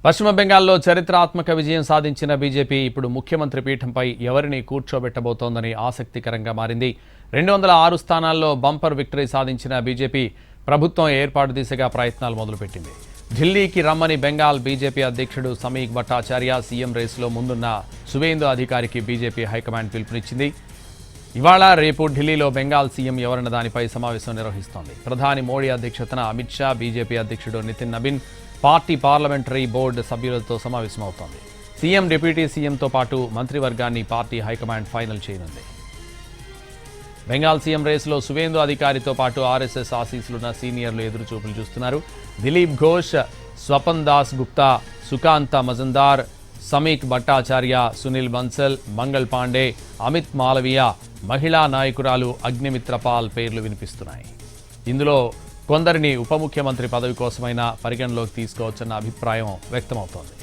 పశ్చిమ బెంగాల్లో చరిత్రాత్మక విజయం సాధించిన బీజేపీ ఇప్పుడు ముఖ్యమంత్రి పీఠంపై ఎవరిని కూర్చోబెట్టబోతోందని ఆసక్తికరంగా మారింది. 206 స్థానాల్లో బంపర్ విక్టరీ సాధించిన బీజేపీ ప్రభుత్వం ఏర్పాటు దిశగా ప్రయత్నాలు మొదలుపెట్టింది. ఢిల్లీకి రమ్మని బెంగాల్ బీజేపీ అధ్యక్షుడు సమీక్ భట్టాచార్య సీఎం రేసులో ముందున్న సువేందు అధికారికి బీజేపీ హైకమాండ్ పిలుపునిచ్చింది. ఇవాళ రేపు ఢిల్లీలో బెంగాల్ సీఎం ఎవరన్న దానిపై సమావేశం నిర్వహిస్తోంది. ప్రధాని మోడీ అధ్యక్షతన అమిత్ షా, బీజేపీ అధ్యక్షుడు Nitin Nabin, party parliamentary board సభ్యులతో సమావేశమవుతోంది. సీఎం, డిప్యూటీ సీఎంతో పాటు మంత్రివర్గాన్ని పార్టీ హైకమాండ్ ఫైనల్ చేయనుంది. బెంగాల్ సీఎం రేసులో సువేందు అధికారితో పాటు ఆర్ఎస్ఎస్ ఆశీస్సులున్న సీనియర్లు ఎదురుచూపులు చూస్తున్నారు. దిలీప్ ఘోష్, స్వపన్ దాస్ గుప్తా, సుకాంత మజందార్, సమీక్ భట్టాచార్య, సునీల్ బన్సల్, మంగళ్ పాండే, అమిత్ మాలవియా, మహిళా నాయకురాలు అగ్నిమిత్ర పాల్ పేర్లు వినిపిస్తున్నాయి. ఇందులో కొందరిని ఉప ముఖ్యమంత్రి పదవి కోసమైనా పరిగణలోకి తీసుకోవచ్చన్న అభిప్రాయం వ్యక్తమవుతోంది.